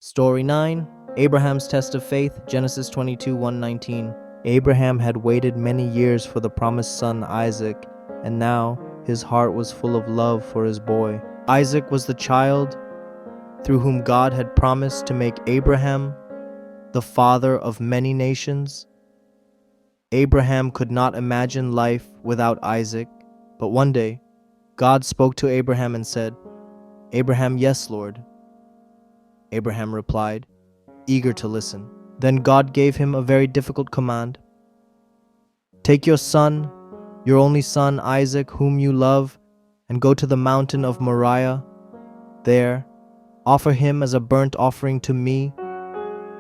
Story 9. Abraham's Test of Faith, Genesis 22:1-19. Abraham had waited many years for the promised son Isaac, and now his heart was full of love for his boy. Isaac was the child through whom God had promised to make Abraham the father of many nations. Abraham could not imagine life without Isaac, but one day God spoke to Abraham and said, "Abraham, yes, Lord." Abraham replied, eager to listen. Then God gave him a very difficult command. "Take your son, your only son Isaac, whom you love, and go to the mountain of Moriah. There, offer him as a burnt offering to me."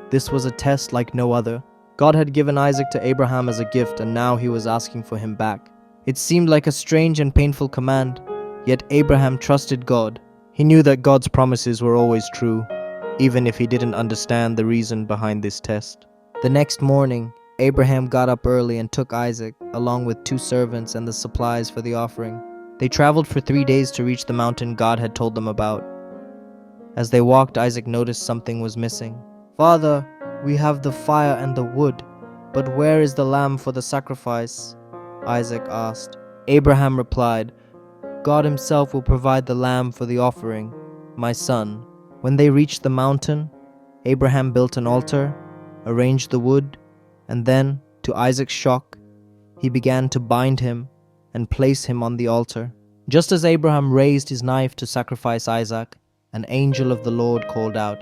This was a test like no other. God had given Isaac to Abraham as a gift, and now he was asking for him back. It seemed like a strange and painful command, yet Abraham trusted God. He knew that God's promises were always true, even if he didn't understand the reason behind this test. The next morning, Abraham got up early and took Isaac, along with 2 servants and the supplies for the offering. They traveled for 3 days to reach the mountain God had told them about. As they walked, Isaac noticed something was missing. "Father, we have the fire and the wood, but where is the lamb for the sacrifice?" Isaac asked. Abraham replied, "God himself will provide the lamb for the offering, my son." When they reached the mountain, Abraham built an altar, arranged the wood, and then, to Isaac's shock, he began to bind him and place him on the altar. Just as Abraham raised his knife to sacrifice Isaac, an angel of the Lord called out,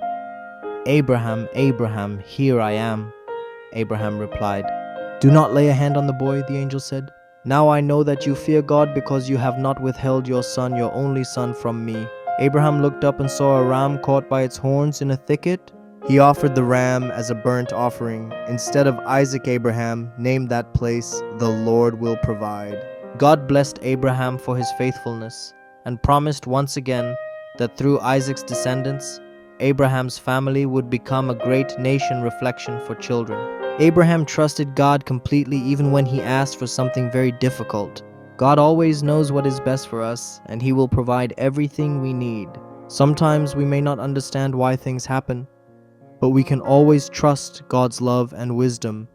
"Abraham, Abraham, here I am." Abraham replied, "Do not lay a hand on the boy," the angel said. "Now I know that you fear God because you have not withheld your son, your only son, from me." Abraham looked up and saw a ram caught by its horns in a thicket. He offered the ram as a burnt offering. Instead of Isaac, Abraham named that place, "The Lord Will Provide." God blessed Abraham for his faithfulness and promised once again that through Isaac's descendants, Abraham's family would become a great nation reflection for children. Abraham trusted God completely even when he asked for something very difficult. God always knows what is best for us, and He will provide everything we need. Sometimes we may not understand why things happen, but we can always trust God's love and wisdom